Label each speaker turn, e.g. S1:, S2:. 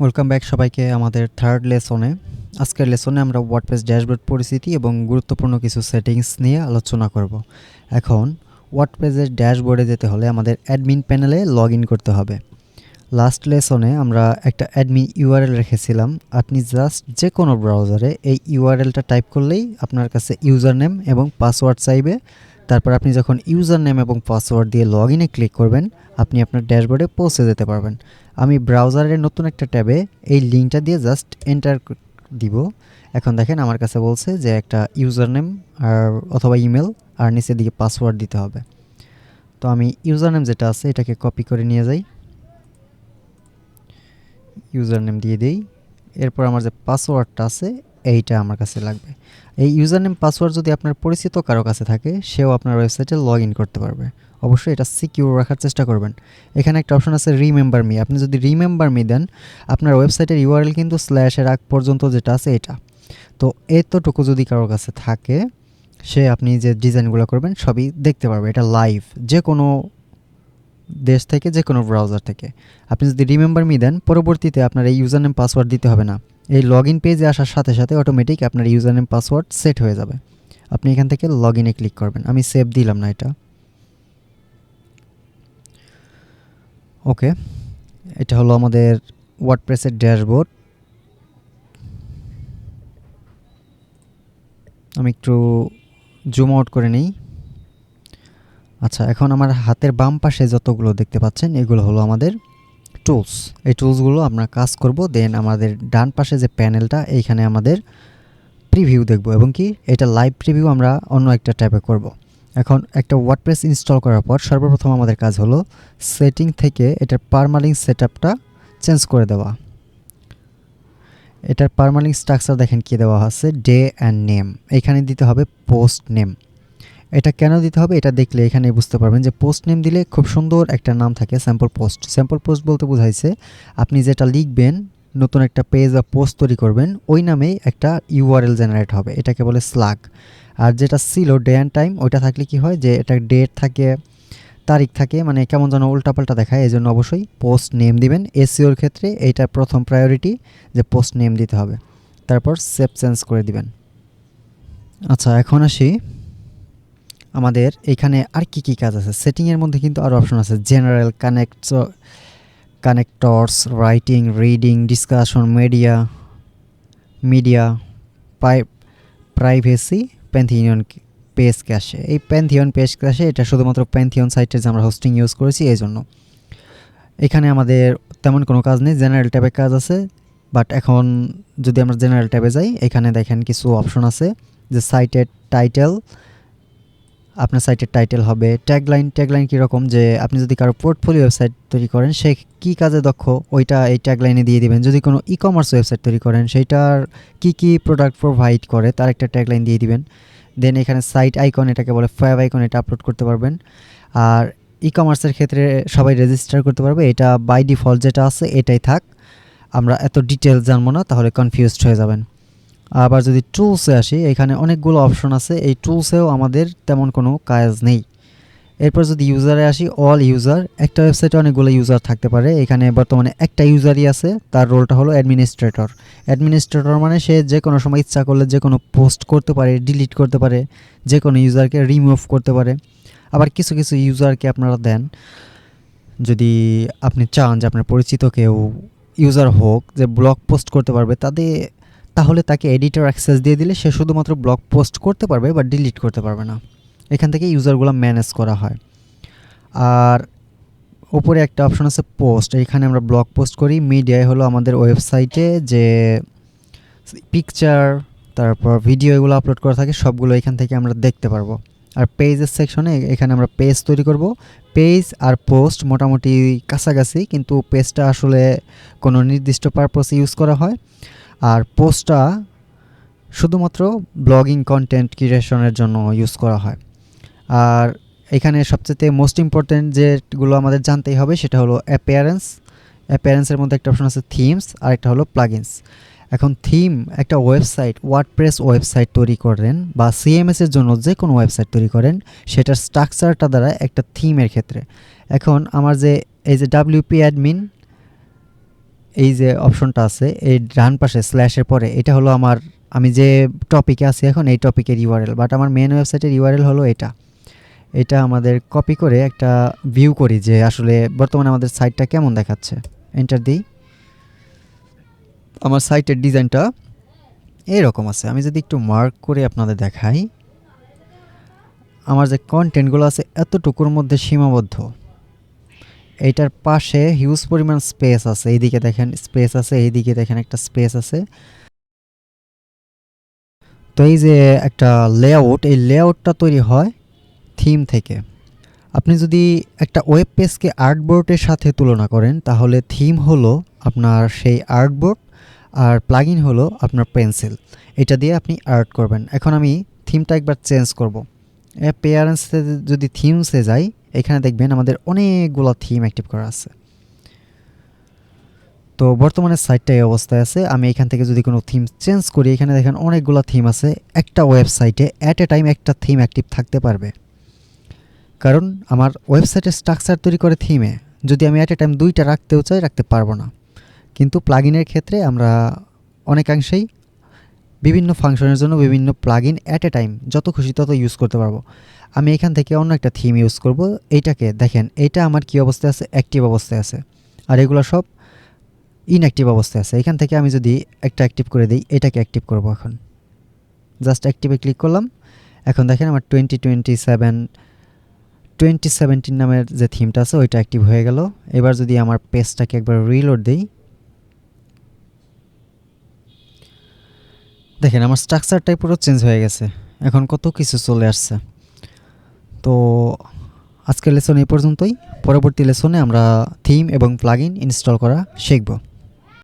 S1: Welcome back সবাইকে আমাদের third লেসনে। আজকের লেসনে আমরা ওয়ার্ডপ্রেস ড্যাশবোর্ড পরিস্থিতি এবং গুরুত্বপূর্ণ কিছু সেটিংস নিয়ে আলোচনা করব। এখন ওয়ার্ডপ্রেসের ড্যাশবোর্ডে যেতে হলে আমাদের অ্যাডমিন প্যানেলে লগ ইন করতে হবে। লাস্ট লেসনে আমরা একটা অ্যাডমিন ইউআরএল রেখেছিলাম। আপনি জাস্ট যে কোনো ব্রাউজারে এই ইউআরএলটা টাইপ করলেই আপনার কাছে ইউজার নেম এবং পাসওয়ার্ড চাইবে। তারপর আপনি যখন ইউজার নেম এবং পাসওয়ার্ড দিয়ে লগ ইনে ক্লিক করবেন, আপনি আপনার ড্যাশবোর্ডে পৌঁছে যেতে পারবেন। আমি ব্রাউজারের নতুন একটা ট্যাবে এই লিঙ্কটা দিয়ে জাস্ট এন্টার দিব। এখন দেখেন আমার কাছে বলছে যে একটা ইউজার নেম আর অথবা ইমেল আর নিচের দিকে পাসওয়ার্ড দিতে হবে। তো আমি ইউজার নেম যেটা আছে এটাকে কপি করে নিয়ে যাই, ইউজার নেম দিয়ে দিই। এরপর আমার যে পাসওয়ার্ডটা আছে এইটা আমার কাছে লাগবে। এই ইউজার নেম পাসওয়ার্ড যদি আপনার পরিচিত কারো কাছে থাকে, সেও আপনার ওয়েবসাইটে লগ ইন করতে পারবে। অবশ্যই এটা সিকিউর রাখার চেষ্টা করবেন। এখানে একটা অপশন আছে রিমেম্বার মি। আপনি যদি রিমেম্বার মি দেন, আপনার ওয়েবসাইটের ইউআরএল কিন্তু স্ল্যাশের আগ পর্যন্ত যেটা আছে এটা। তো এতটুকু যদি কারোর কাছে থাকে, সে আপনি যে ডিজাইনগুলো করবেন সবই দেখতে পারবে। এটা লাইভ, যে কোনো দেশ থেকে, যে কোনো ব্রাউজার থেকে। আপনি যদি রিমেম্বার মি দেন, পরবর্তীতে আপনার এই ইউজার নেম পাসওয়ার্ড দিতে হবে না। এই লগ ইন পেজে আসার সাথে সাথে অটোমেটিক আপনার ইউজার নেম পাসওয়ার্ড সেট হয়ে যাবে। আপনি এখান থেকে লগ ইনে ক্লিক করবেন। আমি সেভ দিলাম না এটা। ওকে, এটা হলো আমাদের ওয়ার্ডপ্রেসের ড্যাশবোর্ড। আমি একটু জুম আউট করে নিই। আচ্ছা, এখন আমার হাতের বাম পাশে যতগুলো দেখতে পাচ্ছেন এগুলো হলো আমাদের টুলস। এই টুলসগুলো আমরা কাজ করব। দেন আমাদের ডান পাশে যে প্যানেলটা, এইখানে আমাদের প্রিভিউ দেখব, এবং কি এটা লাইভ প্রিভিউ আমরা অন্য একটা ট্যাবে করব। এখন একটা ওয়ার্ডপ্রেস ইনস্টল করার পর সর্বপ্রথম আমাদের কাজ হলো সেটিং থেকে এটার পারমালিঙ্ক সেটআপটা চেঞ্জ করে দেওয়া। এটার পারমালিঙ্ক স্ট্রাকচার দেখেন কি দেওয়া আছে, ডে অ্যান্ড নেম। এখানে দিতে হবে পোস্ট নেম। এটা কেন দিতে হবে এটা দেখলে এখানে বুঝতে পারবেন যে পোস্ট নেম দিলে খুব সুন্দর একটা নাম থাকে, স্যাম্পল পোস্ট। স্যাম্পল পোস্ট বলতে বোঝাইছে আপনি যেটা লিখবেন, নতুন একটা পেজ বা পোস্ট তৈরি করবেন, ওই নামেই একটা ইউআরএল জেনারেট হবে, এটাকে বলে স্লাগ। আর যেটা ছিল ডে অ্যান্ড টাইম, ওইটা থাকলে কি হয় যে এটা ডেট থাকে, তারিখ থাকে, মানে কেমন যেন উল্টাপাল্টা দেখায়। এই জন্য অবশ্যই পোস্ট নেম দিবেন। এসইওর ক্ষেত্রে এইটা প্রথম প্রায়োরিটি, যে পোস্ট নেম দিতে হবে। তারপর সেভ চেঞ্জ করে দিবেন। আচ্ছা, এখন আসি আমাদের এখানে আর কি কি কাজ আছে। সেটিংয়ের মধ্যে কিন্তু আরও অপশন আছে, general, connectors, writing, reading, discussion, media, privacy, pantheon page cache. এই প্যান্থিয়ন পেজ ক্যাশে এটা শুধুমাত্র প্যান্থিয়ন সাইটের যে আমরা হোস্টিং ইউজ করেছি এই জন্য। এখানে আমাদের তেমন কোনো কাজ নেই, জেনারেল ট্যাবে কাজ আছে। বাট এখন যদি আমরা জেনারেল ট্যাবে যাই, এখানে দেখেন কিছু অপশন আছে, যে সাইটের টাইটেল, আপনার সাইটের টাইটেল হবে। ট্যাগলাইন কীরকম, যে আপনি যদি কারো পোর্টফোলিও ওয়েবসাইট তৈরি করেন, সে কী কাজে দক্ষ ওইটা এই ট্যাগলাইনে দিয়ে দিবেন। যদি কোনো ই কমার্স ওয়েবসাইট তৈরি করেন, সেইটার কী প্রোডাক্ট প্রোভাইড করে তার একটা ট্যাগলাইন দিয়ে দিবেন। দেন এখানে সাইট আইকন, এটাকে বলে ফ্যাব আইকন, এটা আপলোড করতে পারবেন। আর ই কমার্সের ক্ষেত্রে সবাই রেজিস্টার করতে পারবে, এটা বাই ডিফল্ট যেটা আছে এটাই থাক। আমরা এত ডিটেলস জানবো না, তাহলে কনফিউজড হয়ে যাবেন। আবার যদি টুলসে আসি, এখানে অনেকগুলো অপশন আছে। এই টুলসেও আমাদের তেমন কোনো কাজ নেই। এরপর যদি ইউজারে আসি, অল ইউজার। একটা ওয়েবসাইটে অনেকগুলো ইউজার থাকতে পারে, এখানে বর্তমানে একটা ইউজারই আছে, তার রোলটা হলো অ্যাডমিনিস্ট্রেটর। অ্যাডমিনিস্ট্রেটর মানে সে যে কোনো সময় ইচ্ছা করলে যে কোনো পোস্ট করতে পারে, ডিলিট করতে পারে, যে কোনো ইউজারকে রিমুভ করতে পারে। আবার কিছু কিছু ইউজারকে আপনারা দেন, যদি আপনি চান যে আপনার পরিচিত কেউ ইউজার হোক, যে ব্লগ পোস্ট করতে পারবে তাহলে তাকে এডিটর অ্যাক্সেস দিয়ে দিলে সে শুধুমাত্র ব্লগ পোস্ট করতে পারবে, বা ডিলিট করতে পারবে না। এখান থেকে ইউজারগুলো ম্যানেজ করা হয়। আর উপরে একটা অপশন আছে পোস্ট, এখানে আমরা ব্লগ পোস্ট করি। মিডিয়ায় হলো আমাদের ওয়েবসাইটে যে পিকচার, তারপর ভিডিও এগুলো আপলোড করা থাকে, সবগুলো এখান থেকে আমরা দেখতে পারবো। আর পেজের সেকশনে এখানে আমরা পেজ তৈরি করব। পেজ আর পোস্ট মোটামুটি কাছাকাছি, কিন্তু পেজটা আসলে কোনো নির্দিষ্ট পারপাসে ইউজ করা হয়, আর পোস্টটা শুধুমাত্র ব্লগিং কন্টেন্ট ক্রিয়েশনের জন্য ইউজ করা হয়। আর এখানে সবচেয়ে মোস্ট ইম্পর্টেন্ট যেগুলো আমাদের জানতেই হবে সেটা হলো অ্যাপিয়ারেন্সের মধ্যে একটা অপশন আছে থিমস, আর একটা হলো প্লাগইনস। এখন থিম, একটা ওয়েবসাইট, ওয়ার্ডপ্রেস ওয়েবসাইট তৈরি করেন বা সিএমএসের জন্য যে কোনো ওয়েবসাইট তৈরি করেন, সেটার স্ট্রাকচারটা দ্বারা একটা থিমের ক্ষেত্রে। এখন আমার যে এই যে ডাব্লিউপি অ্যাডমিন, এই যে অপশনটা আছে এই ডান পাশে স্ল্যাশের পরে, এটা হলো আমি যে টপিকে আছি এখন এই টপিকের ইউআরএল, বাট আমার মেন ওয়েবসাইটের ইউআরএল হলো এটা। এটা আমাদের কপি করে একটা ভিউ করি যে আসলে বর্তমানে আমাদের সাইটটা কেমন দেখাচ্ছে। এন্টার দিই। আমার সাইটের ডিজাইনটা এরকম আছে। আমি যদি একটু মার্ক করে আপনাদের দেখাই, আমার যে কন্টেন্টগুলো আছে এতটুকুর মধ্যে সীমাবদ্ধ। এইটার পাশে হিউজ পরিমাণ স্পেস আছে, এইদিকে দেখেন স্পেস আছে, এইদিকে দেখেন একটা স্পেস আছে। তো এই যে একটা লেআউট, এই লেআউটটা তৈরি হয় থিম থেকে। আপনি যদি একটা ওয়েব পেজকে আর্টবোর্ডের সাথে তুলনা করেন তাহলে থিম হলো আপনার সেই আর্টবোর্ড আর প্লাগইন হলো আপনার পেন্সিল। এটা দিয়ে আপনি আর্ট করবেন। এখন আমি থিমটা একবার চেঞ্জ করব। অ্যাপিয়ারেন্সে যদি থিমসে যাই, এখানে দেখবেন আমাদের অনেকগুলো থিম অ্যাক্টিভ করা আছে। তো বর্তমানে সাইটটা এই অবস্থায় আছে। আমি এখান থেকে যদি কোনো থিম চেঞ্জ করি, এখানে দেখেন অনেকগুলো থিম আছে। একটা ওয়েবসাইটে অ্যাট এ টাইম একটা থিম অ্যাক্টিভ থাকতে পারবে, কারণ আমার ওয়েবসাইটের স্ট্রাকচার তৈরি করে থিমে। যদি আমি অ্যাট এ টাইম দুইটা রাখতেও চাই, রাখতে পারবো না। কিন্তু প্লাগইনের ক্ষেত্রে আমরা অনেকাংশেই বিভিন্ন ফাংশনের জন্য বিভিন্ন প্লাগইন অ্যাট এ টাইম যত খুশি তত ইউজ করতে পারবো। আমি এখান থেকে অন্য একটা থিম ইউজ করব। এইটাকে দেখেন, এইটা আমার কী অবস্থায় আছে, অ্যাক্টিভ অবস্থায় আছে, আর এগুলো সব ইনঅ্যাক্টিভ অবস্থায় আছে। এখান থেকে আমি যদি একটা অ্যাক্টিভ করে দিই, এটাকে অ্যাক্টিভ করব। এখন জাস্ট অ্যাক্টিভে ক্লিক করলাম। এখন দেখেন আমার 2017 নামের যে থিমটা আছে ওইটা অ্যাক্টিভ হয়ে গেল। এবার যদি আমার পেজটাকে একবার রিলোড দিই, দেখেন আমার স্ট্রাকচারটাই পুরো চেঞ্জ হয়ে গেছে। এখন কত কিছু চলে আসছে। তো আজকের লেসন এই পর্যন্তই। পরবর্তী লেসনে আমরা থিম এবং প্লাগইন ইনস্টল করা শিখব।